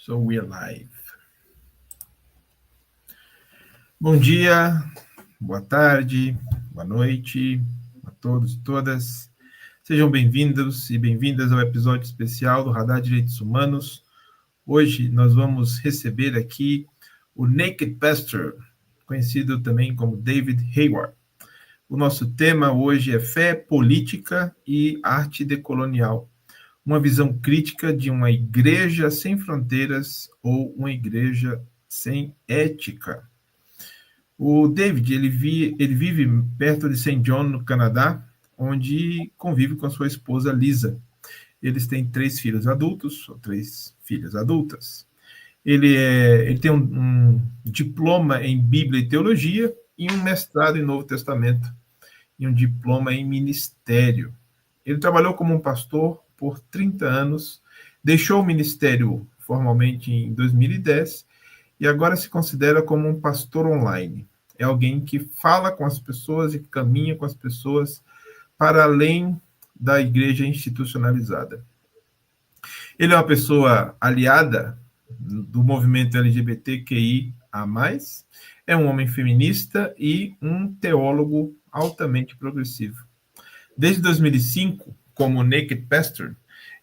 So we are live. Bom dia, boa tarde, boa noite a todos e todas. Sejam bem-vindos e bem-vindas ao episódio especial do Radar Direitos Humanos. Hoje nós vamos receber aqui o NakedPastor, conhecido também como David Hayward. O nosso tema hoje é Fé, Política e Arte Decolonial. Uma visão crítica de uma igreja sem fronteiras ou uma igreja sem ética. O David, ele vive perto de Saint John, no Canadá, onde convive com a sua esposa Lisa. Eles têm 3 filhos adultos, ou 3 filhas adultas. Ele tem um diploma em Bíblia e Teologia e um mestrado em Novo Testamento e um diploma em Ministério. Ele trabalhou como um pastor por 30 anos, deixou o ministério formalmente em 2010 e agora se considera como um pastor online. É alguém que fala com as pessoas e caminha com as pessoas para além da igreja institucionalizada. Ele é uma pessoa aliada do movimento LGBTQIA+, é um homem feminista e um teólogo altamente progressivo. Desde 2005, como NakedPastor,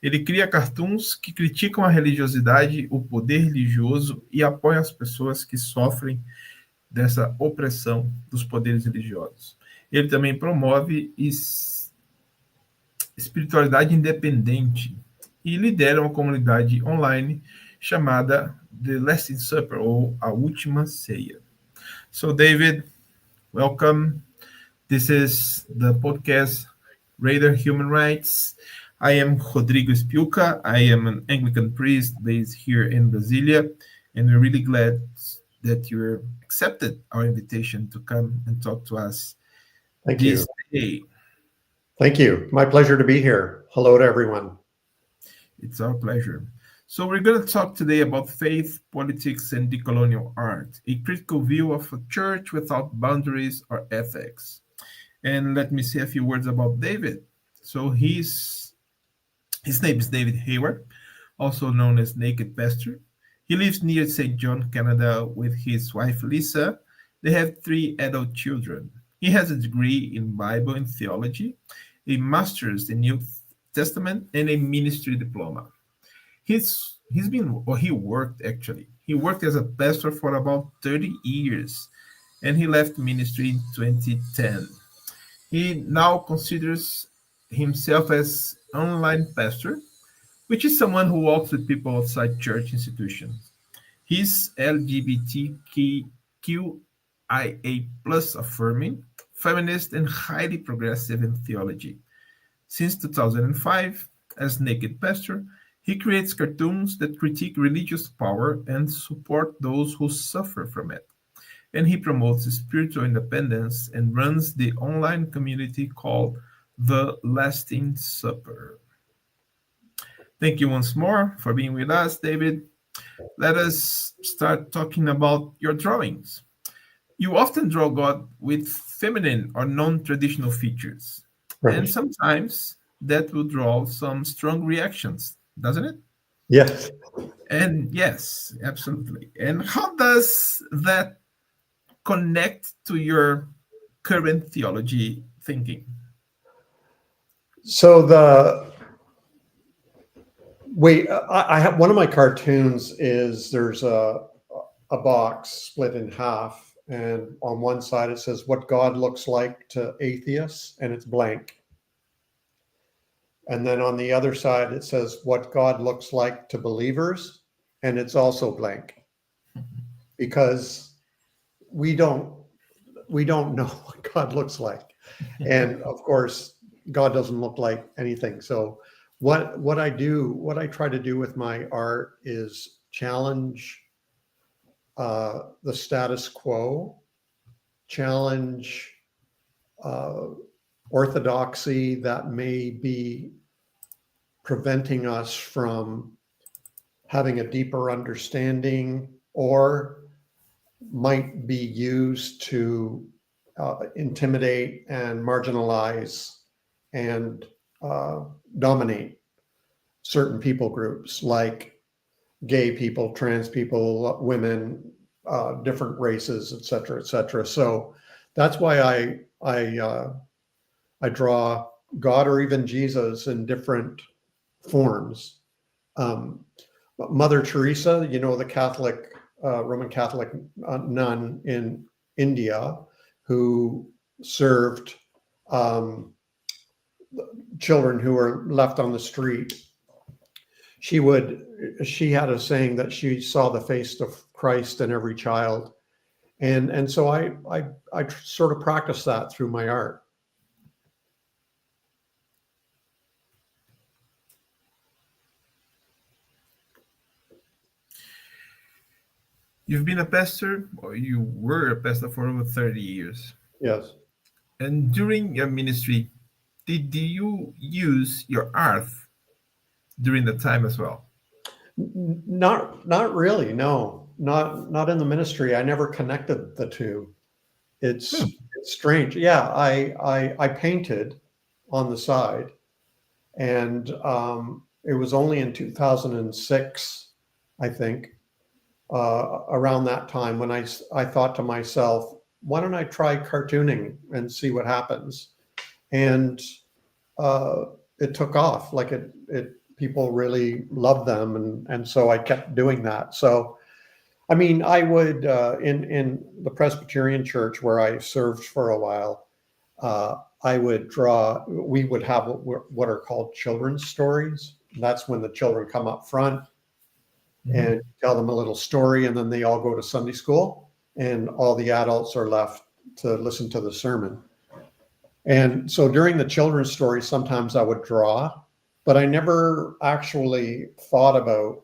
ele cria cartoons que criticam a religiosidade, o poder religioso e apoiam as pessoas que sofrem dessa opressão dos poderes religiosos. Ele também promove espiritualidade independente e lidera uma comunidade online chamada The Last Supper, ou A Última Ceia. So, David, welcome. This is the podcast Radar Human Rights. I am Rodrigo Espiúca. I am an Anglican priest based here in Brasilia, and we're really glad that you accepted our invitation to come and talk to us this day. Thank you. My pleasure to be here. Hello to everyone. It's our pleasure. So we're going to talk today about faith, politics, and decolonial art, a critical view of a church without boundaries or ethics. And let me say a few words about David. So his name is David Hayward, also known as NakedPastor. He lives near St. John, Canada, with his wife, Lisa. They have 3 adult children. He has a degree in Bible and theology, a master's in New Testament, and a ministry diploma. He worked as a pastor for about 30 years, and he left ministry in 2010. He now considers himself as online pastor, which is someone who walks with people outside church institutions. He's LGBTQIA+ affirming, feminist, and highly progressive in theology. Since 2005, as NakedPastor, he creates cartoons that critique religious power and support those who suffer from it. And he promotes spiritual independence and runs the online community called The Last Supper. Thank you once more for being with us, David. Let us start talking about your drawings. You often draw God with feminine or non-traditional features. Right. And sometimes that will draw some strong reactions, doesn't it? Yes. And yes, absolutely. And how does that connect to your current theology thinking? So I have one of my cartoons is there's a box split in half, and on one side it says what God looks like to atheists, and it's blank. And then on the other side it says what God looks like to believers, and it's also blank. Because we don't know what God looks like. And of course, God doesn't look like anything. So what I try to do with my art is challenge the status quo, challenge orthodoxy that may be preventing us from having a deeper understanding, or might be used to intimidate and marginalize and dominate certain people groups, like gay people, trans people, women, different races, et cetera, et cetera. So that's why I draw God or even Jesus in different forms. Mother Teresa, the Catholic, Roman Catholic nun in India who served children who were left on the street. She had a saying that she saw the face of Christ in every child. And so I sort of practice that through my art. You've been a pastor, or you were a pastor for over 30 years. Yes. And during your ministry, did you use your art during the time as well? Not really, no. Not in the ministry. I never connected the two. It's strange. Yeah, I painted on the side, and it was only in 2006, I think, around that time when I thought to myself, why don't I try cartooning and see what happens? And it took off. Like it people really loved them, and so I kept doing that. So, I mean, I would in the Presbyterian church where I served for a while, I would draw. We would have what are called children's stories. That's when the children come up front and tell them a little story, and then they all go to Sunday school, and all the adults are left to listen to the sermon. And so during the children's stories, sometimes I would draw, but I never actually thought about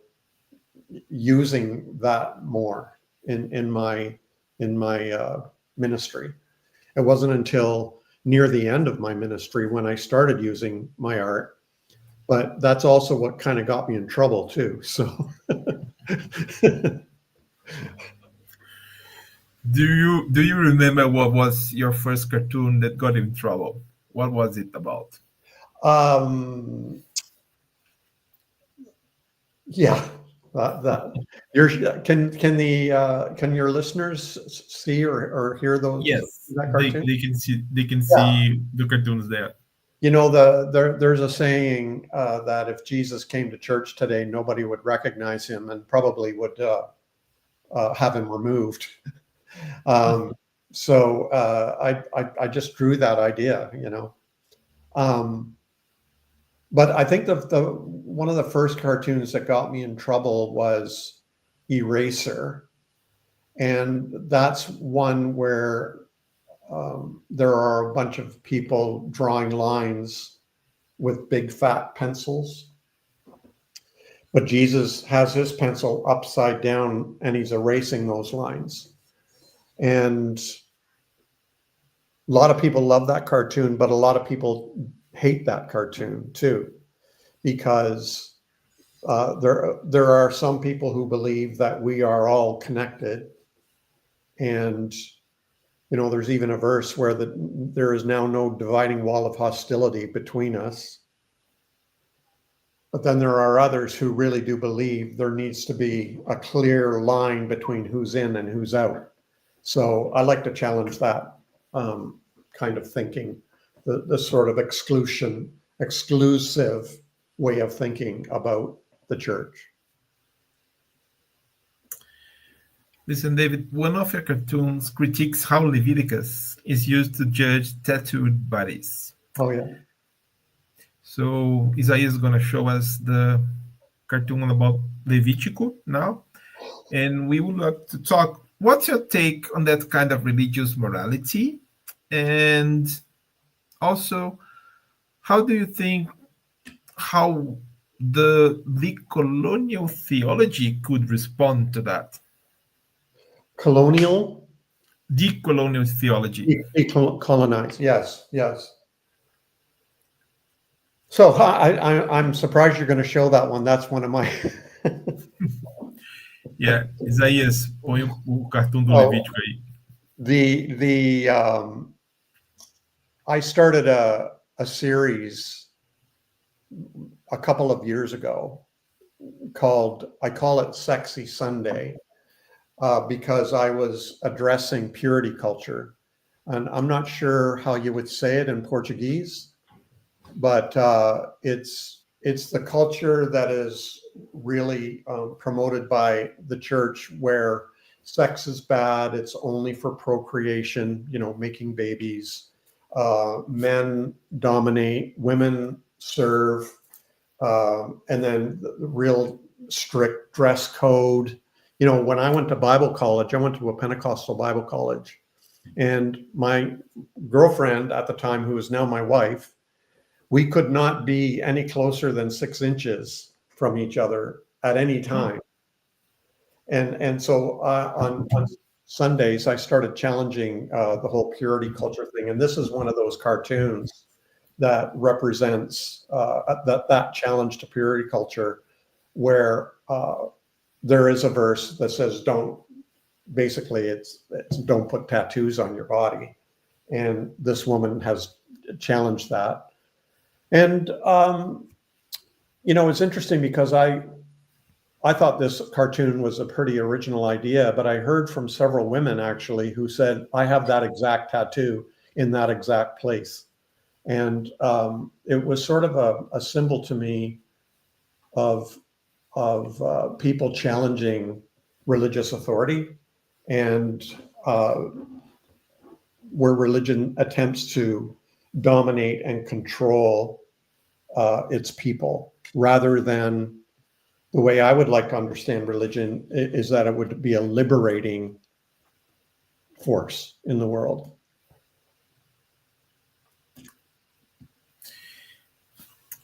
using that more in my ministry. It wasn't until near the end of my ministry when I started using my art. But that's also what kind of got me in trouble too. So, do you remember what was your first cartoon that got in trouble? What was it about? Yeah, can your listeners see or hear those? Yes, that cartoon? they can see the cartoons there. There's a saying that if Jesus came to church today, nobody would recognize him and probably would have him removed. So I just drew that idea, but I think the one of the first cartoons that got me in trouble was Eraser, and that's one where there are a bunch of people drawing lines with big fat pencils, but Jesus has his pencil upside down and he's erasing those lines. And a lot of people love that cartoon, but a lot of people hate that cartoon too, because there are some people who believe that we are all connected, and there's even a verse where there is now no dividing wall of hostility between us. But then there are others who really do believe there needs to be a clear line between who's in and who's out. So I like to challenge that kind of thinking, the sort of exclusive way of thinking about the church. Listen, David, one of your cartoons critiques how Leviticus is used to judge tattooed bodies. Oh, yeah. So Isaiah is going to show us the cartoon about Levítico now. And we would like to talk, what's your take on that kind of religious morality? And also, how do you think how the decolonial theology could respond to that? Decolonial theology. Decolonize, yes. So I'm surprised you're going to show that one. That's one of my... Yeah, Isaías, põe o cartoon do Levítico aí. I started a series a couple of years ago I call it Sexy Sunday, because I was addressing purity culture. And I'm not sure how you would say it in Portuguese, but it's the culture that is really promoted by the church, where sex is bad, it's only for procreation, making babies. Men dominate, women serve, and then the real strict dress code. When I went to Bible college, I went to a Pentecostal Bible college, and my girlfriend at the time, who is now my wife, we could not be any closer than 6 inches from each other at any time. And so on Sundays, I started challenging the whole purity culture thing. And this is one of those cartoons that represents that challenge to purity culture, where there is a verse that says, it's don't put tattoos on your body. And this woman has challenged that. And, it's interesting because I thought this cartoon was a pretty original idea, but I heard from several women actually who said, I have that exact tattoo in that exact place. And it was sort of a symbol to me of people challenging religious authority, and where religion attempts to dominate and control its people, rather than the way I would like to understand religion is that it would be a liberating force in the world.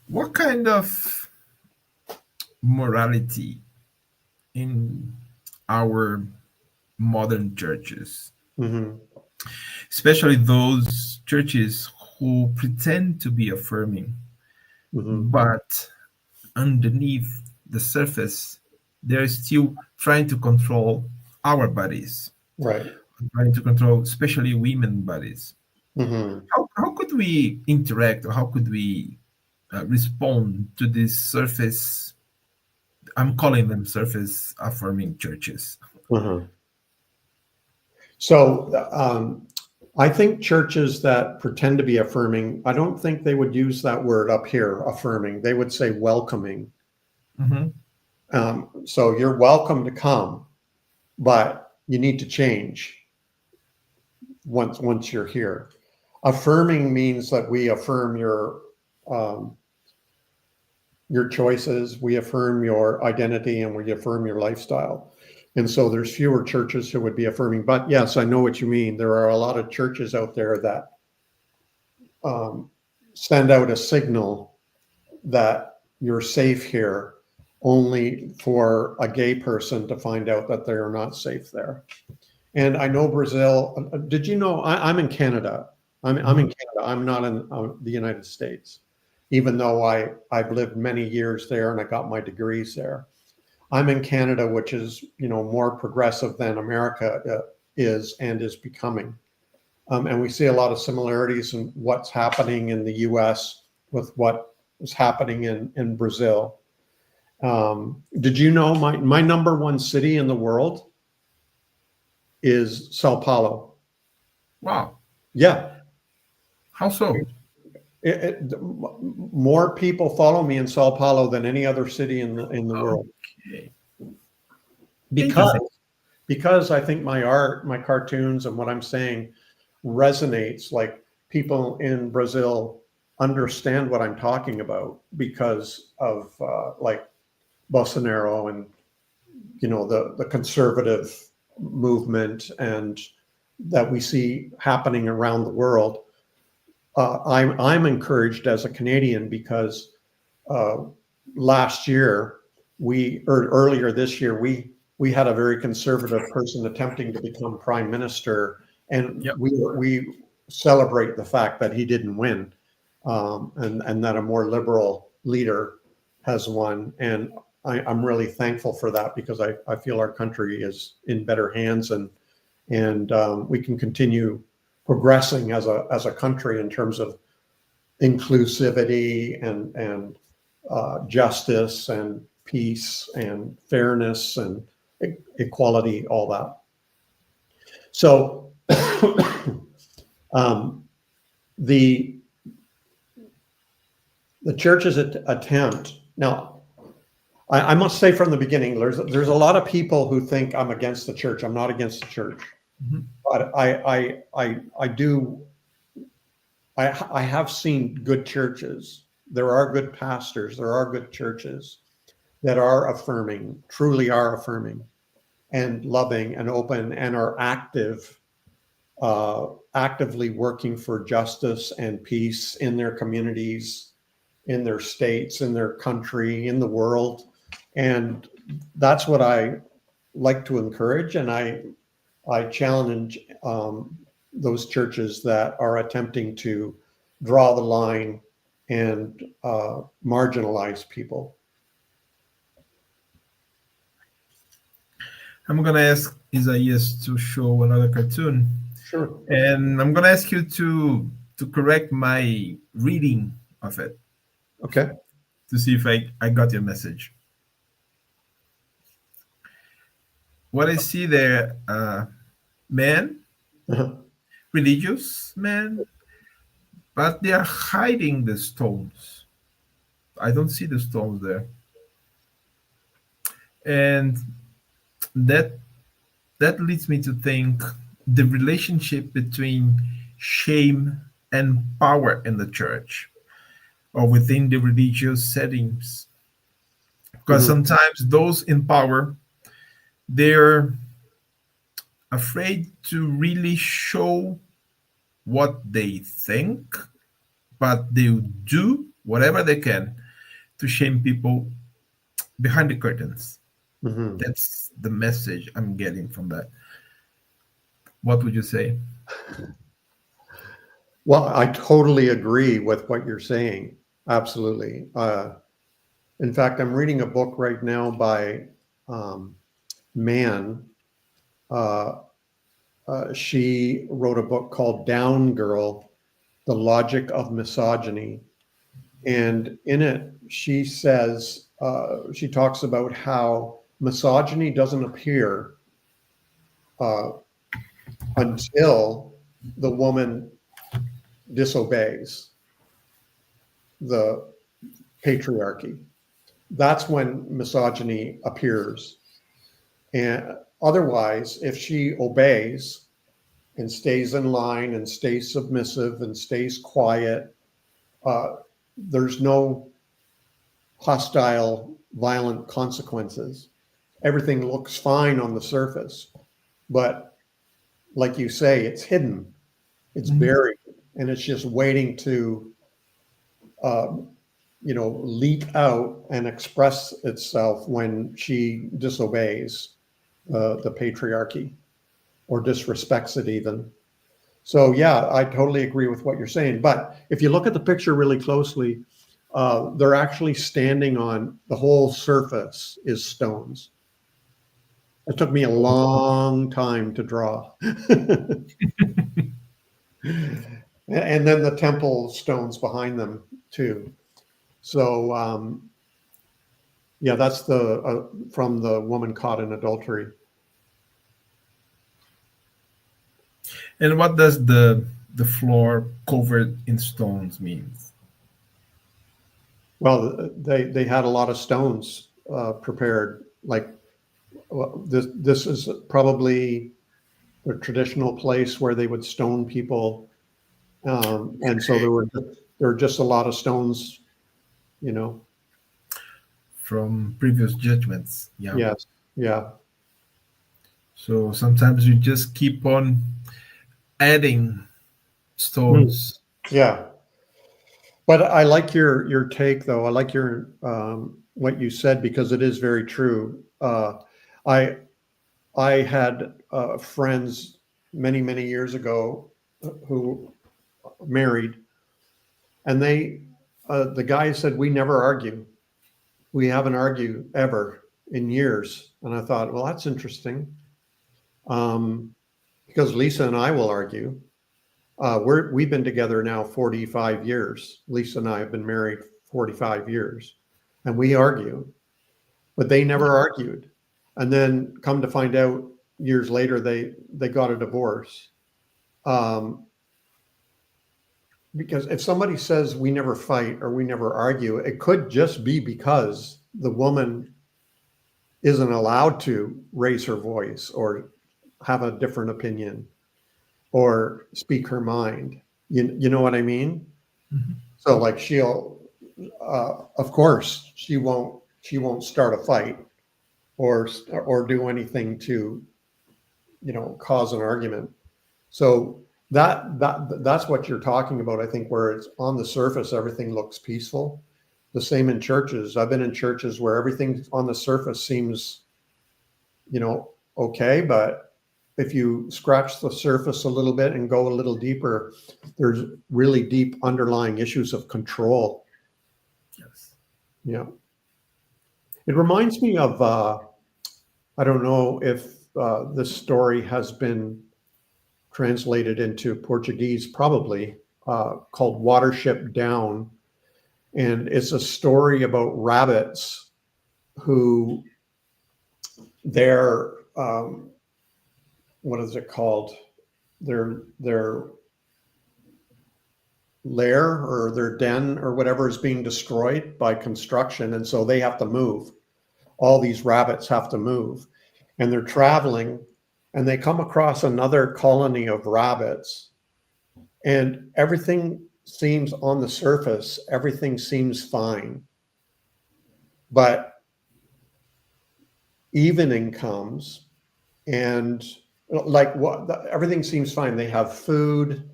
What kind of morality in our modern churches, especially those churches who pretend to be affirming, but underneath the surface, they're still trying to control our bodies, right? Trying to control especially women bodies. How could we interact, or how could we respond to this surface? I'm calling them surface affirming churches. So I think churches that pretend to be affirming, I don't think they would use that word up here, affirming. They would say welcoming. So you're welcome to come, but you need to change once you're here. Affirming means that we affirm your choices, we affirm your identity, and we affirm your lifestyle. And so there's fewer churches who would be affirming. But yes, I know what you mean. There are a lot of churches out there that send out a signal that you're safe here, only for a gay person to find out that they're not safe there. And I know Brazil. Did you know I'm in Canada? I'm in Canada. I'm not in the United States, even though I've lived many years there and I got my degrees there. I'm in Canada, which is more progressive than America is and is becoming. And we see a lot of similarities in what's happening in the US with what is happening in Brazil. Did you know my number one city in the world is Sao Paulo? Wow. Yeah. How so? More people follow me in Sao Paulo than any other city in the world. Okay. Because I think my art, my cartoons, and what I'm saying resonates. Like, people in Brazil understand what I'm talking about because of like Bolsonaro and the conservative movement, and that we see happening around the world. I'm encouraged as a Canadian because earlier this year, we had a very conservative person attempting to become prime minister, and we celebrate the fact that he didn't win, and that a more liberal leader has won. And I'm really thankful for that, because I feel our country is in better hands, and we can continue progressing as a country in terms of inclusivity and justice and peace and fairness and equality, all that. So the church's attempt, now, I must say from the beginning, there's a lot of people who think I'm against the church. I'm not against the church. Mm-hmm. But I have seen good churches. There are good pastors. There are good churches that are affirming, truly are affirming and loving and open and are actively working for justice and peace in their communities, in their states, in their country, in the world. And that's what I like to encourage. And I challenge those churches that are attempting to draw the line and marginalize people. I'm going to ask Isaias to show another cartoon. Sure. And I'm going to ask you to correct my reading of it. Okay. To see if I got your message. What I see there, men, religious men, but they are hiding the stones. I don't see the stones there. And that leads me to think the relationship between shame and power in the church or within the religious settings. Because sometimes those in power, they're afraid to really show what they think, but they do whatever they can to shame people behind the curtains. Mm-hmm. That's the message I'm getting from that. What would you say? Well, I totally agree with what you're saying. Absolutely. In fact, I'm reading a book right now by Mann. She wrote a book called Down Girl, The Logic of Misogyny. And in it, she says, she talks about how misogyny doesn't appear until the woman disobeys the patriarchy. That's when misogyny appears. And otherwise, if she obeys and stays in line and stays submissive and stays quiet, there's no hostile, violent consequences. Everything looks fine on the surface, but like you say, it's hidden, it's buried, and it's just waiting to, leak out and express itself when she disobeys the patriarchy or disrespects it even. So yeah, I totally agree with what you're saying. But if you look at the picture really closely, they're actually standing on, the whole surface is stones. It took me a long time to draw. And then the temple stones behind them too. So yeah, that's the from the woman caught in adultery. And what does the floor covered in stones means? Well, they had a lot of stones prepared. Like this is probably the traditional place where they would stone people, and so there were just a lot of stones, from previous judgments. Yeah. Yes. Yeah. So sometimes you just keep on adding stones. Yeah. But I like your take, though. I like your what you said, because it is very true. I had friends many years ago who married, and the guy said, "We never argue. We haven't argued ever in years." And I thought, well, that's interesting, because Lisa and I will argue. We've been together now 45 years. Lisa and I have been married 45 years, and we argue. but they never argued. And then come to find out years later, they got a divorce. Because if somebody says we never fight or we never argue, it could just be because the woman isn't allowed to raise her voice or have a different opinion or speak her mind. You know what I mean? Mhm. So like she'll, of course, she won't start a fight or do anything to, cause an argument. So that's what you're talking about, I think, where it's on the surface, everything looks peaceful. The same in churches. I've been in churches where everything on the surface seems, okay, but if you scratch the surface a little bit and go a little deeper, there's really deep underlying issues of control. Yes. Yeah. It reminds me of, I don't know if this story has been translated into Portuguese, probably, called Watership Down. And it's a story about rabbits who they're, what is it called? Their lair or their den or whatever is being destroyed by construction. And so they have to move. All these rabbits have to move. And they're traveling and they come across another colony of rabbits. And everything seems on the surface, everything seems fine. But evening comes and everything seems fine. They have food,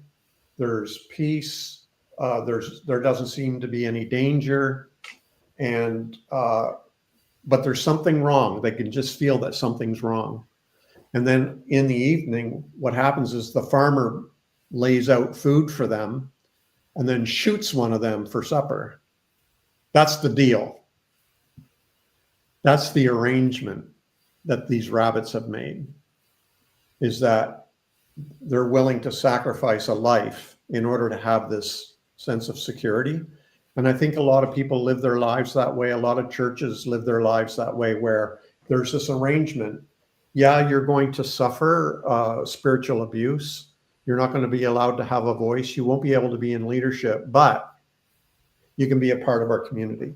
there's peace, there doesn't seem to be any danger, and but there's something wrong. They can just feel that something's wrong. And then in the evening, what happens is the farmer lays out food for them and then shoots one of them for supper. That's the deal. That's the arrangement that these rabbits have made, is that they're willing to sacrifice a life in order to have this sense of security. And I think a lot of people live their lives that way. A lot of churches live their lives that way, where there's this arrangement. Yeah, you're going to suffer spiritual abuse. You're not going to be allowed to have a voice. You won't be able to be in leadership, but you can be a part of our community.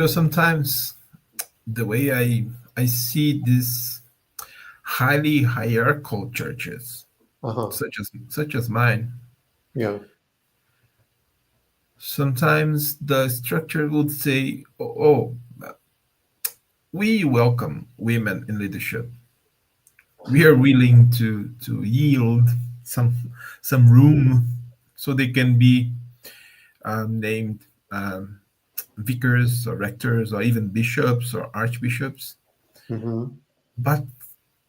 Sometimes the way I see these highly hierarchical churches, such as mine, yeah, sometimes the structure would say, "Oh, we welcome women in leadership. We are willing to yield some room so they can be named vicars or rectors or even bishops or archbishops." Mm-hmm. But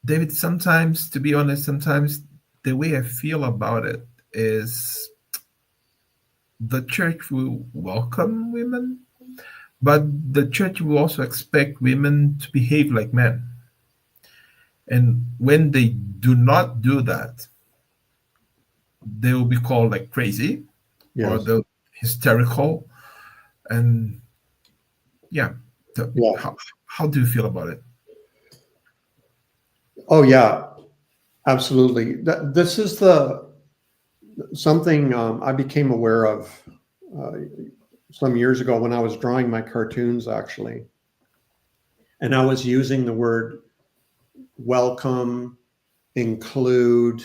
David, sometimes, to be honest, sometimes the way I feel about it is the church will welcome women, but the church will also expect women to behave like men. And when they do not do that, they will be called like crazy, yes, or they're hysterical. And yeah. How do you feel about it? Oh yeah, absolutely. This is something I became aware of some years ago when I was drawing my cartoons, actually. And I was using the word welcome, include.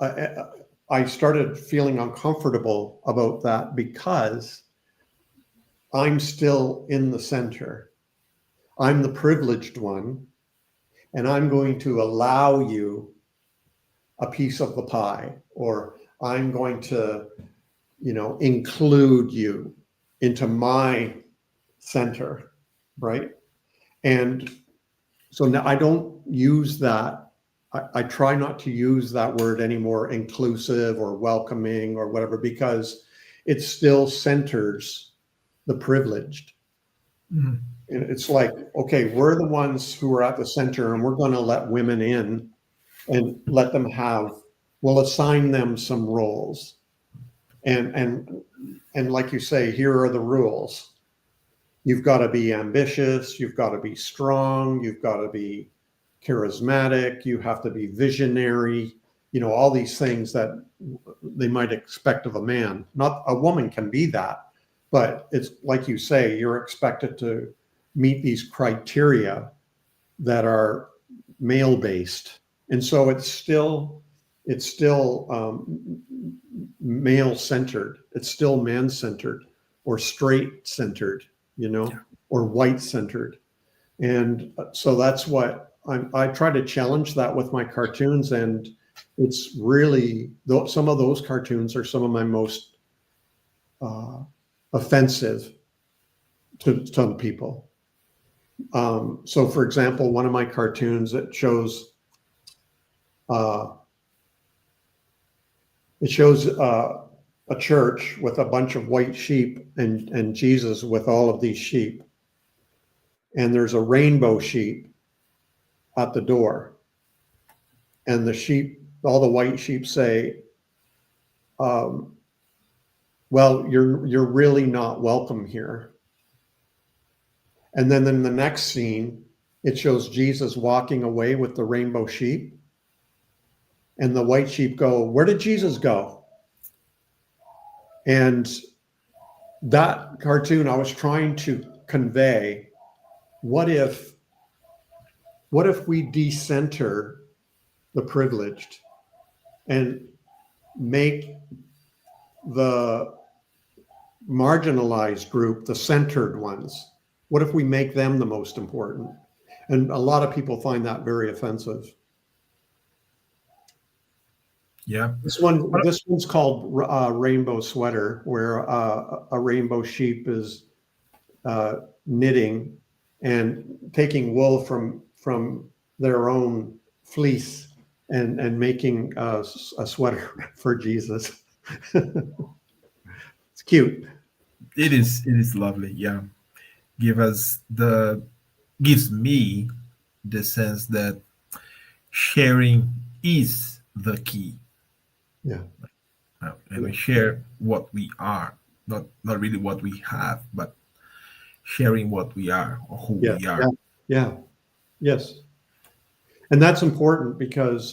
I started feeling uncomfortable about that because I'm still in the center. I'm the privileged one, and I'm going to allow you a piece of the pie, or I'm going to, include you into my center, right? And so now I don't use that. I try not to use that word anymore, inclusive or welcoming or whatever, because it still centers the privileged. Mm-hmm. And it's like, okay, we're the ones who are at the center, and we're going to let women in and let them we'll assign them some roles. And like you say, here are the rules. You've got to be ambitious. You've got to be strong. You've got to be charismatic. You have to be visionary. You know, all these things that they might expect of a man. Not a woman can be that, but it's like you say, you're expected to meet these criteria that are male-based, and so it's still male-centered. It's still man-centered or straight-centered, you know, or white-centered. And so that's what I try to challenge that with my cartoons. And it's really, some of those cartoons are some of my most offensive to some people. So for example, one of my cartoons that shows a church with a bunch of white sheep and Jesus with all of these sheep. And there's a rainbow sheep at the door. And the sheep, all the white sheep say, well, you're really not welcome here. And then in the next scene, it shows Jesus walking away with the rainbow sheep. And the white sheep go, where did Jesus go? And that cartoon, I was trying to convey, what if we decenter the privileged and make the marginalized group the centered ones? What if we make them the most important? And a lot of people find that very offensive. Yeah. This one's called Rainbow Sweater, where a rainbow sheep is knitting and taking wool from their own fleece and making a sweater for Jesus. It's cute. It is lovely. Yeah. Gives me the sense that sharing is the key. Yeah. And we share what we are, not really what we have, but sharing what we are or who we are. Yeah. Yes. And that's important because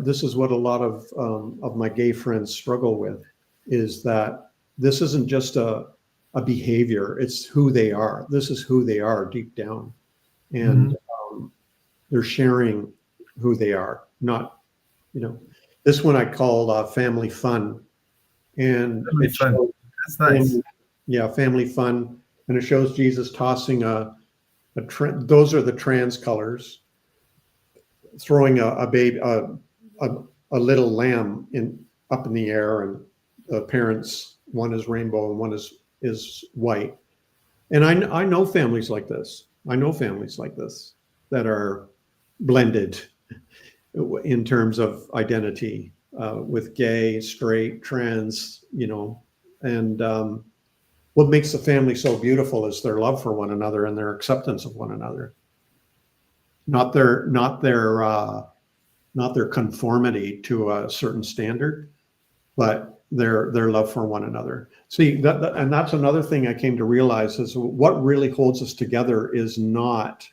this is what a lot of my gay friends struggle with, is that this isn't just a behavior, it's who they are. This is who they are deep down. And they're sharing who they are, not, you know, this one I call Family Fun. And Family Fun. That's nice. Family Fun. And it shows Jesus tossing those are the trans colors, throwing a baby, a little lamb up in the air, and the parents, one is rainbow and one is white. And I know families like this. I know families like this that are blended in terms of identity with gay, straight, trans, you know. And what makes the family so beautiful is their love for one another and their acceptance of one another. Not their conformity to a certain standard, but their love for one another. See, and that's another thing I came to realize, is what really holds us together is not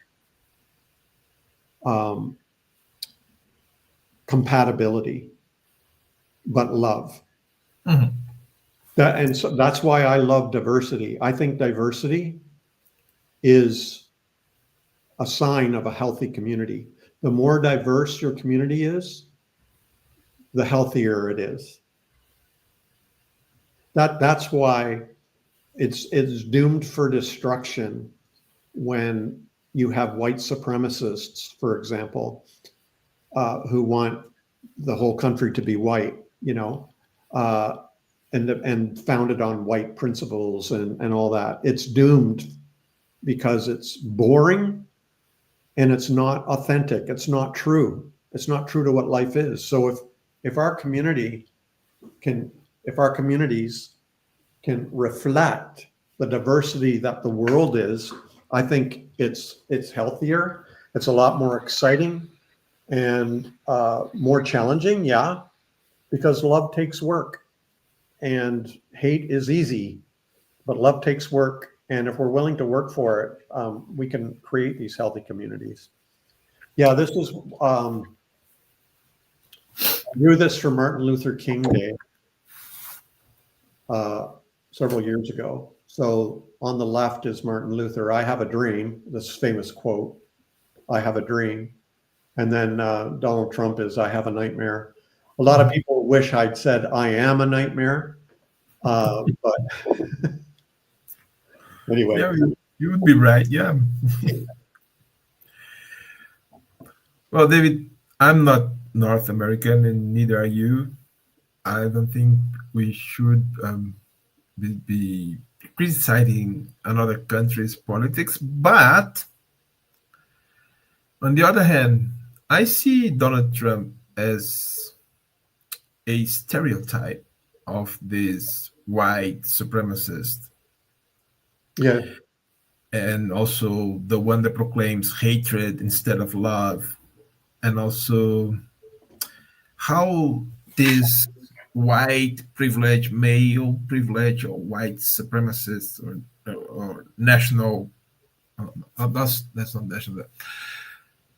compatibility, but love. Mm-hmm. And so that's why I love diversity. I think diversity is a sign of a healthy community. The more diverse your community is, the healthier it is. That's why it's doomed for destruction when you have white supremacists, for example, who want the whole country to be white, you know, and founded on white principles and all that. It's doomed because it's boring and it's not authentic. It's not true. It's not true to what life is. So if our communities can reflect the diversity that the world is, I think it's healthier. It's a lot more exciting and more challenging, because love takes work. and hate is easy, but love takes work. And if we're willing to work for it, we can create these healthy communities. Yeah, this is, I knew this from Martin Luther King Day several years ago. So on the left is Martin Luther, I have a dream, this famous quote, I have a dream. And then Donald Trump is, I have a nightmare. A lot of people wish I'd said, I am a nightmare. But anyway. Yeah, you would be right. Yeah. Well, David, I'm not North American, and neither are you. I don't think we should be criticizing another country's politics. But on the other hand, I see Donald Trump as a stereotype of this white supremacist. Yeah. And also the one that proclaims hatred instead of love. And also how this white privilege, male privilege, or white supremacist or national, that's not national,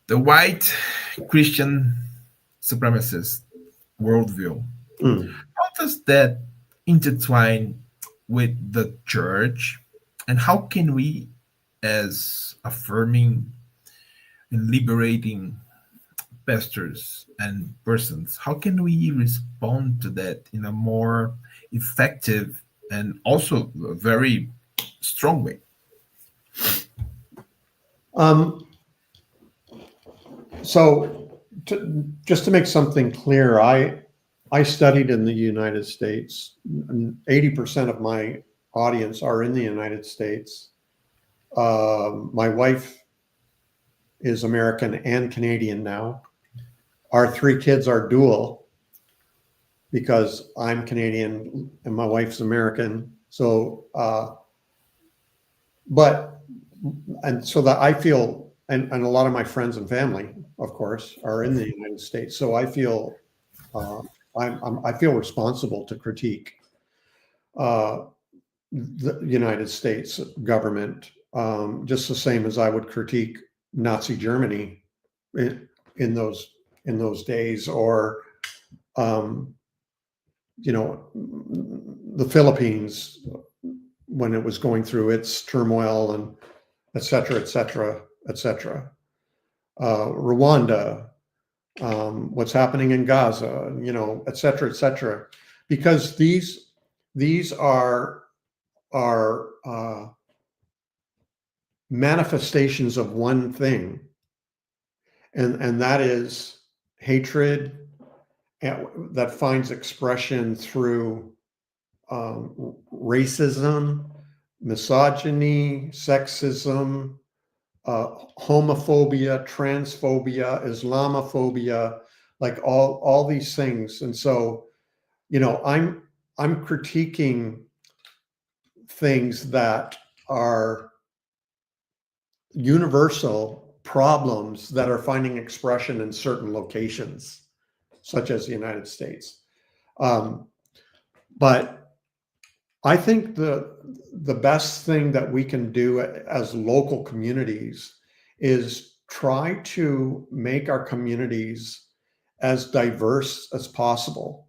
the white Christian supremacist worldview. How does that intertwine with the church, and how can we, as affirming and liberating pastors and persons, how can we respond to that in a more effective and also a very strong way? So just to make something clear, I studied in the United States. 80% of my audience are in the United States. My wife is American and Canadian now. Our 3 kids are dual because I'm Canadian and my wife's American. So, so that I feel, and a lot of my friends and family, of course, are in the United States. So I feel, I feel responsible to critique the United States government, just the same as I would critique Nazi Germany in those days, or the Philippines when it was going through its turmoil, and et cetera, et cetera, et cetera. Rwanda, what's happening in Gaza, et cetera, because these are manifestations of one thing, and that is hatred that finds expression through racism, misogyny, sexism, homophobia, transphobia, Islamophobia, like all these things. And so, I'm critiquing things that are universal problems that are finding expression in certain locations, such as the United States. But I think the best thing that we can do as local communities is try to make our communities as diverse as possible,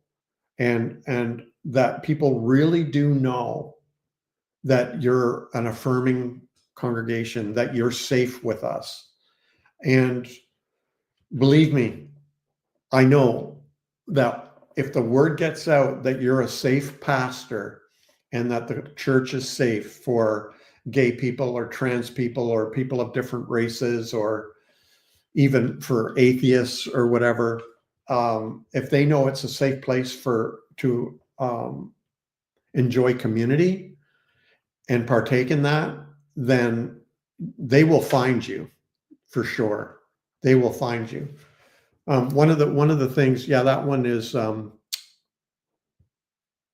and that people really do know that you're an affirming congregation, that you're safe with us. And believe me, I know that if the word gets out that you're a safe pastor and that the church is safe for gay people or trans people or people of different races, or even for atheists or whatever, if they know it's a safe place to enjoy community and partake in that, then they will find you for sure. They will find you. One of the things, that one is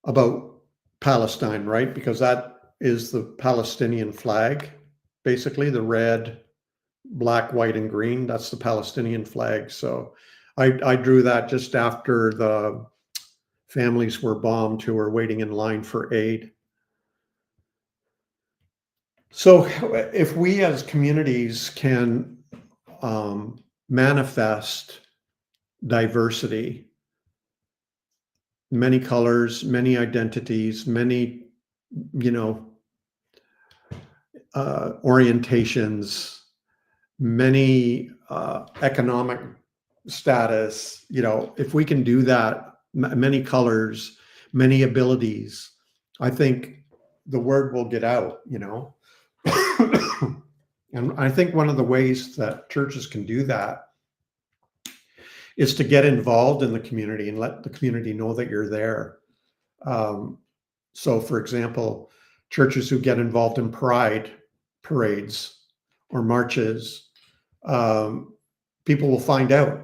about Palestine, right? Because that is the Palestinian flag, basically the red, black, white, and green. That's the Palestinian flag. So I drew that just after families were bombed who were waiting in line for aid. So if we as communities can manifest diversity, many colors, many identities, many, orientations, many economic status, if we can do that, many colors, many abilities, I think the word will get out, And I think one of the ways that churches can do that is to get involved in the community and let the community know that you're there. So, for example, churches who get involved in pride parades or marches, people will find out,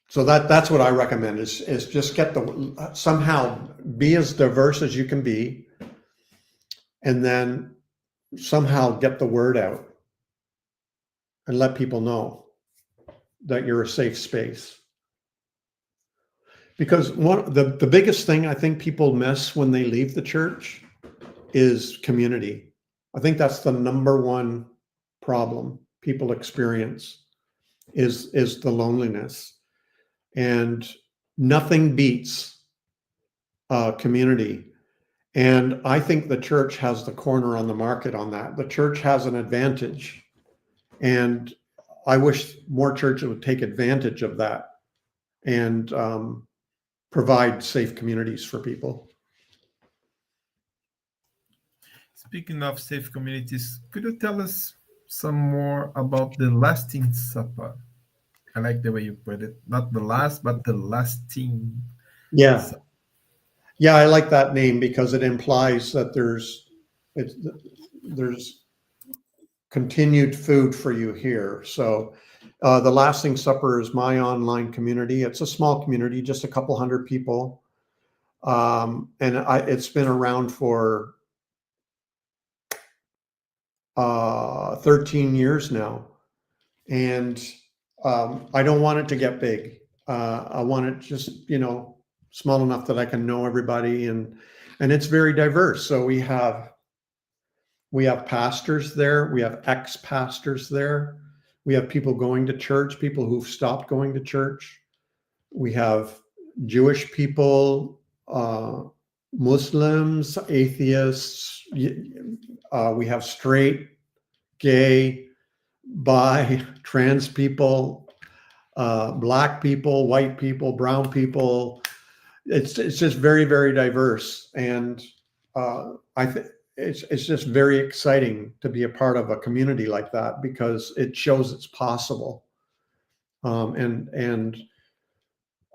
So that's what I recommend is just get somehow be as diverse as you can be, and then somehow get the word out and let people know that you're a safe space. Because the biggest thing I think people miss when they leave the church is community. I think that's the number one problem people experience is the loneliness. And nothing beats community. And I think the church has the corner on the market on that. The church has an advantage. And I wish more churches would take advantage of that and provide safe communities for people. Speaking of safe communities, could you tell us some more about the lasting supper? I like the way you put it. Not the last, but the lasting. Yeah. Yeah, I like that name because it implies that there's continued food for you here. So the Lasting Supper is my online community. It's a small community, just a couple hundred people. And it's been around for 13 years now. And I don't want it to get big. I want it just, small enough that I can know everybody, and it's very diverse. So we have pastors there, we have ex-pastors there, we have people going to church, people who've stopped going to church, we have Jewish people, Muslims, atheists, we have straight, gay, bi, trans people, black people, white people, brown people. It's just very, very diverse, and I think it's just very exciting to be a part of a community like that because it shows it's possible. And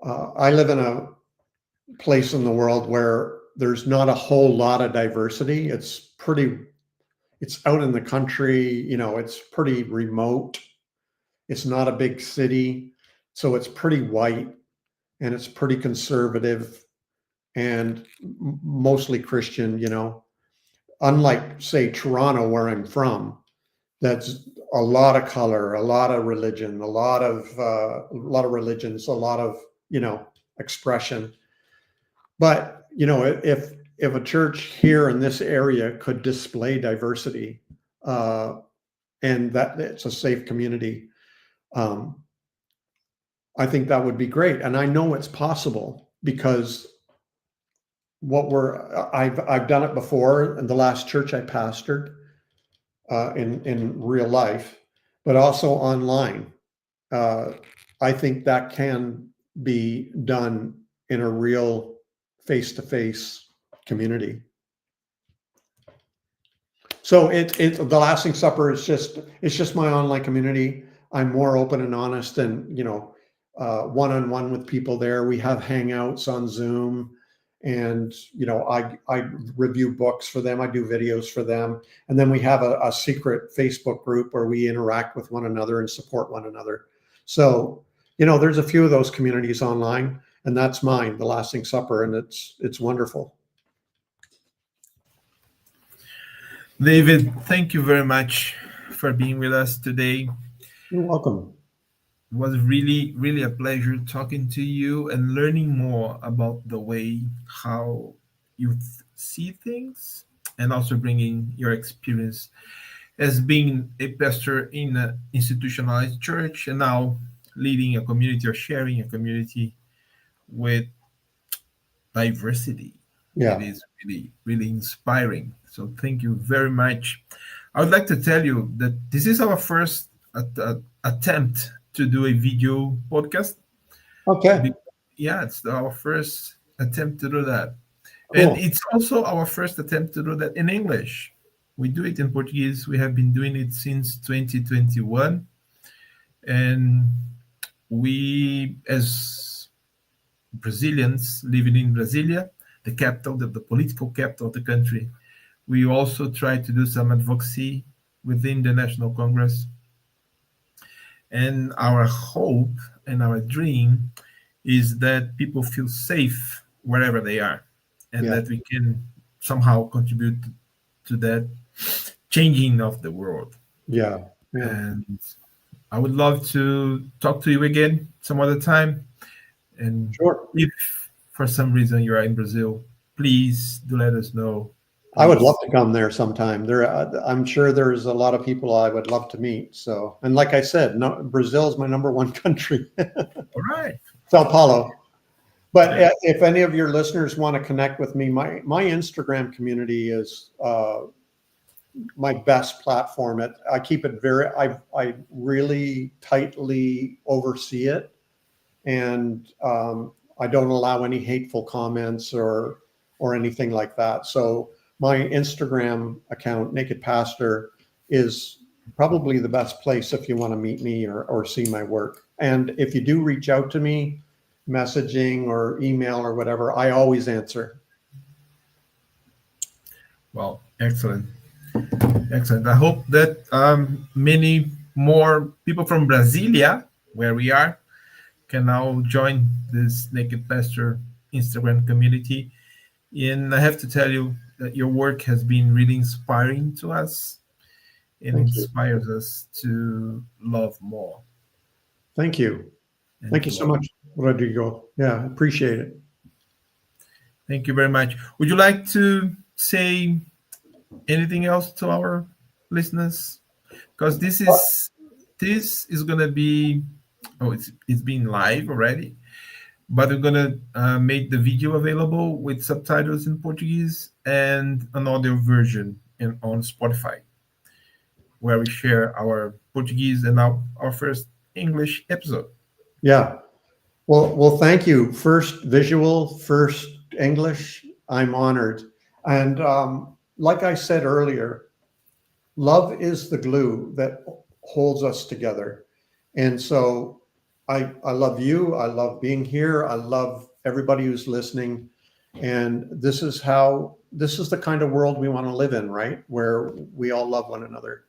I live in a place in the world where there's not a whole lot of diversity. It's out in the country, it's pretty remote. It's not a big city, so it's pretty white. And it's pretty conservative and mostly Christian, unlike, say, Toronto, where I'm from, that's a lot of color, a lot of religion, a lot of religions, a lot of, expression. But, if a church here in this area could display diversity and that it's a safe community, I think that would be great. And I know it's possible because I've done it before in the last church I pastored in real life, but also online. I think that can be done in a real face-to-face community. So the Lasting Supper is just my online community. I'm more open and honest and, one-on-one with people there. We have hangouts on Zoom, and I review books for them. I do videos for them, and then we have a secret Facebook group where we interact with one another and support one another. So there's a few of those communities online, and that's mine, the Lasting Supper, and it's wonderful. David, thank you very much for being with us today. You're welcome. It was really, really a pleasure talking to you and learning more about the way how you see things, and also bringing your experience as being a pastor in an institutionalized church and now leading a community or sharing a community with diversity. It Yeah. is really, really inspiring. So thank you very much. I would like to tell you that this is our first attempt to do a video podcast. Okay. Yeah, it's our first attempt to do that. And Cool. it's also our first attempt to do that in English. We do it in Portuguese. We have been doing it since 2021. And we, as Brazilians living in Brasilia, the capital, the political capital of the country, we also try to do some advocacy within the National Congress. And our hope and our dream is that people feel safe wherever they are, and Yeah. that we can somehow contribute to that changing of the world. Yeah. Yeah. And I would love to talk to you again some other time. And Sure. if for some reason you are in Brazil, please do let us know. I would Please. love to come there sometime. I'm sure there's a lot of people I would love to meet. So, and like I said, no, Brazil is my number one country. All right. Sao Paulo. But if any of your listeners want to connect with me, my Instagram community is my best platform. I keep it I really tightly oversee it, and I don't allow any hateful comments or anything like that. So my Instagram account, NakedPastor, is probably the best place if you want to meet me or see my work. And if you do reach out to me, messaging or email or whatever, I always answer. Well, excellent. Excellent. I hope that many more people from Brasilia, where we are, can now join this Naked Pastor Instagram community. And I have to tell you that your work has been really inspiring to us and Thank you. inspires us to love more. Thank you. Thank you so much, Rodrigo. Yeah, appreciate it. Thank you very much. Would you like to say anything else to our listeners? Because this is gonna be, it's been live already, but we're gonna make the video available with subtitles in Portuguese and an audio version on Spotify, where we share our Portuguese and our first English episode. Yeah. Well, thank you. First visual, first English. I'm honored. And like I said earlier, love is the glue that holds us together. And so I love you. I love being here. I love everybody who's listening. And this is the kind of world we want to live in, right? Where we all love one another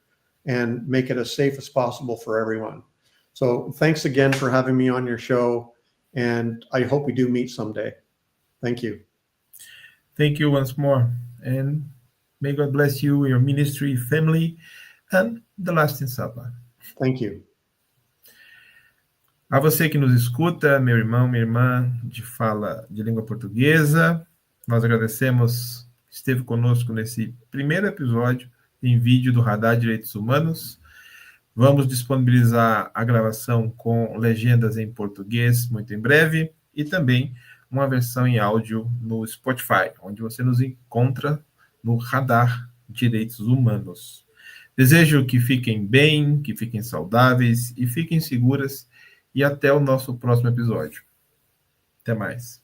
and make it as safe as possible for everyone. So thanks again for having me on your show. And I hope we do meet someday. Thank you. Thank you once more. And may God bless you, your ministry, family, and the lasting supper. Thank you. A você que nos escuta, meu irmão, minha irmã de fala de língua portuguesa, nós agradecemos que esteve conosco nesse primeiro episódio em vídeo do Radar Direitos Humanos. Vamos disponibilizar a gravação com legendas em português muito em breve e também uma versão em áudio no Spotify, onde você nos encontra no Radar Direitos Humanos. Desejo que fiquem bem, que fiquem saudáveis e fiquem seguras, e até o nosso próximo episódio. Até mais.